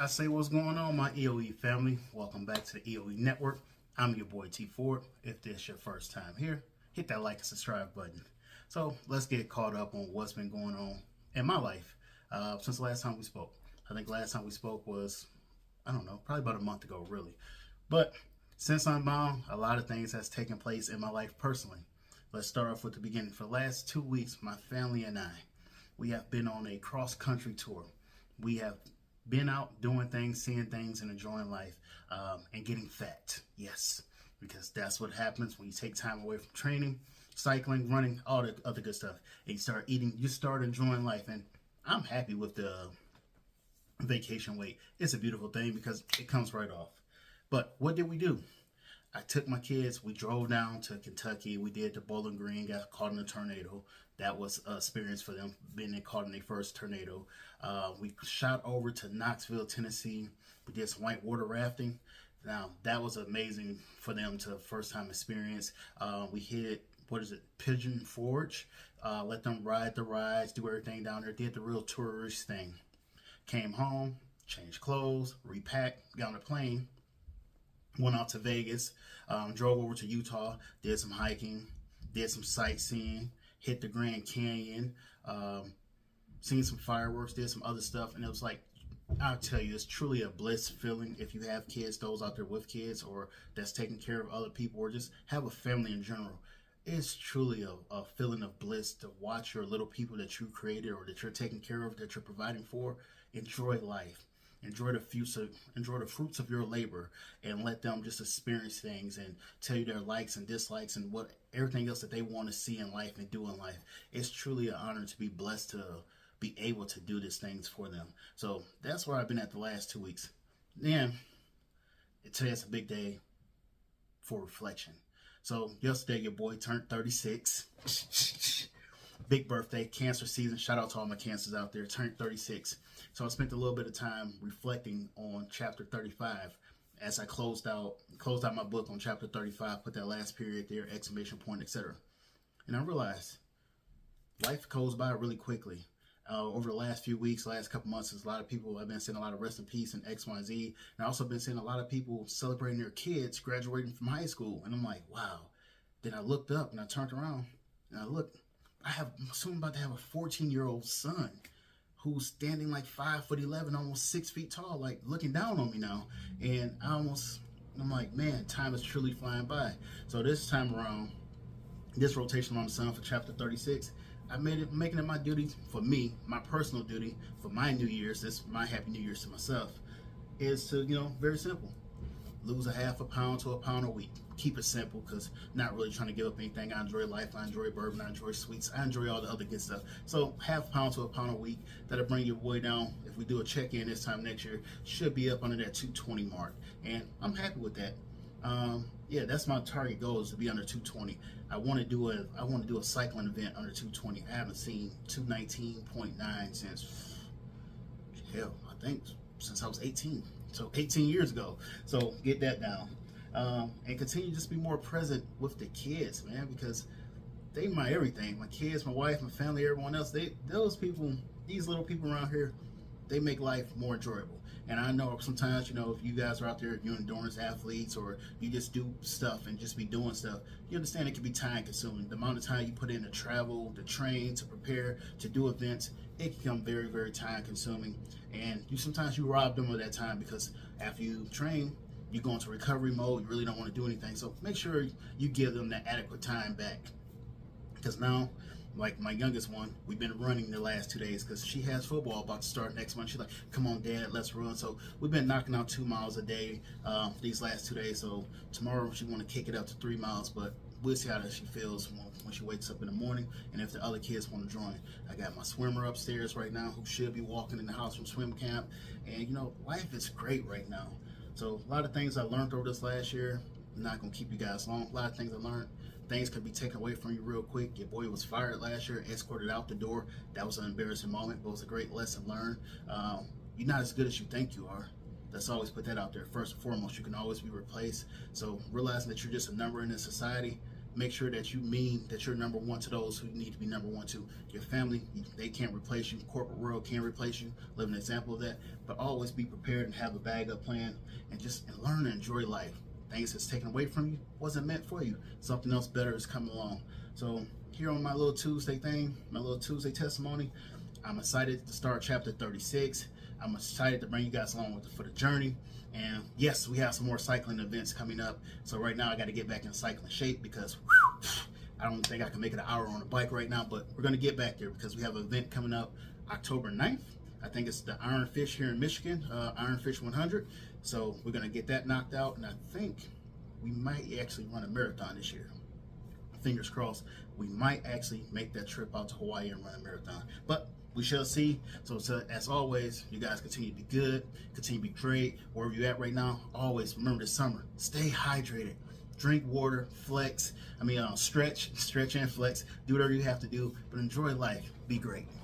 I say what's going on, my EOE family. Welcome back to the EOE Network. I'm your boy T Ford. If this is your first time here, hit that like and subscribe button. So let's get caught up on what's been going on in my life since the last time we spoke. I think last time we spoke was, I don't know, probably about a month ago, really. But since I'm bound, a lot of things has taken place in my life personally. Let's start off with the beginning. For the last 2 weeks, my family and I, we have been on a cross-country tour. We have been out doing things, seeing things, and enjoying life, and getting fat. Yes, because that's what happens when you take time away from training, cycling, running, all the other good stuff, and you start eating, you start enjoying life. And I'm happy with the vacation weight. It's a beautiful thing because it comes right off. But what did we do? I took my kids, we drove down to Kentucky, we did the Bowling Green, got caught in a tornado. That was an experience for them, being caught in their first tornado. We shot over to Knoxville, Tennessee. We did some whitewater rafting. Now, that was amazing for them to first time experience. We hit, Pigeon Forge. Let them ride the rides, do everything down there, did the real tourist thing. Came home, changed clothes, repacked, got on a plane, went out to Vegas, drove over to Utah, did some hiking, did some sightseeing, hit the Grand Canyon, seen some fireworks, did some other stuff, and it was like, I'll tell you, it's truly a bliss feeling if you have kids, those out there with kids, or that's taking care of other people, or just have a family in general. It's truly a feeling of bliss to watch your little people that you created or that you're taking care of, that you're providing for, enjoy life. Enjoy the fruits of your labor, and let them just experience things and tell you their likes and dislikes and what everything else that they want to see in life and do in life. It's truly an honor to be blessed to be able to do these things for them. So that's where I've been at the last 2 weeks. Then today's a big day for reflection. So yesterday your boy turned 36. Big birthday, cancer season. Shout out to all my cancers out there. Turned 36. So I spent a little bit of time reflecting on chapter 35 as I closed out my book on chapter 35, put that last period there, exclamation point, etc. And I realized life goes by really quickly. Over the last few weeks, last couple months, there's a lot of people, I've been seeing a lot of rest in peace and X, Y, and Z. And I also been seeing a lot of people celebrating their kids graduating from high school. And I'm like, wow. Then I looked up and I turned around and I looked. I'm soon about to have a 14-year-old son who's standing like 5'11", almost 6 feet tall, like looking down on me now. And I'm like, man, time is truly flying by. So this time around, this rotation around the sun for chapter 36, making it my duty for me, my personal duty for my New Year's, this my Happy New Year's to myself, is to, very simple. Lose a half a pound to a pound a week. Keep it simple, because not really trying to give up anything. I enjoy life, I enjoy bourbon, I enjoy sweets, I enjoy all the other good stuff. So half a pound to a pound a week, that'll bring your boy down. If we do a check-in this time next year, should be up under that 220 mark. And I'm happy with that. Yeah, that's my target goal, is to be under 220. I want to do a cycling event under 220. I haven't seen 219.9 since, hell, I think since I was 18. So 18 years ago. So get that down. And continue to just be more present with the kids, man, because they my everything. My kids, my wife, my family, everyone else, these little people around here, they make life more enjoyable. And I know sometimes, if you guys are out there, if you're endurance athletes, or you just do stuff and just be doing stuff, you understand it can be time consuming. The amount of time you put in to travel, to train, to prepare, to do events, it can become very, very time consuming. And sometimes you rob them of that time, because after you train, you go into recovery mode, you really don't want to do anything. So make sure you give them that adequate time back. Because now, like my youngest one, we've been running the last 2 days because she has football about to start next month. She's like, come on, Dad, let's run. So we've been knocking out 2 miles a day these last 2 days. So tomorrow she want to kick it up to 3 miles, but we'll see how she feels when she wakes up in the morning, and if the other kids want to join. I got my swimmer upstairs right now who should be walking in the house from swim camp. And life is great right now. So a lot of things I learned over this last year. I'm not going to keep you guys long. A lot of things I learned. Things could be taken away from you real quick. Your boy was fired last year, escorted out the door. That was an embarrassing moment, but it was a great lesson learned. You're not as good as you think you are. Let's always put that out there. First and foremost, you can always be replaced. So realizing that you're just a number in this society, make sure that you mean that you're number one to those who need to be number one to. Your family, they can't replace you. Corporate world can't replace you. Live an example of that. But always be prepared and have a bag up plan, and just learn and enjoy life. Things that's taken away from you wasn't meant for you. Something else better is coming along. So here on my little Tuesday thing, my little Tuesday testimony, I'm excited to start chapter 36. I'm excited to bring you guys along for the journey. And yes, we have some more cycling events coming up. So right now I got to get back in cycling shape because I don't think I can make it an hour on a bike right now, but we're going to get back there because we have an event coming up October 9th. I think it's the Iron Fish here in Michigan, Iron Fish 100. So we're going to get that knocked out, and I think we might actually run a marathon this year. Fingers crossed, we might actually make that trip out to Hawaii and run a marathon. But we shall see. So as always, you guys continue to be good, continue to be great, wherever you're at right now. Always remember this summer, stay hydrated, drink water, flex. Stretch and flex. Do whatever you have to do, but enjoy life. Be great.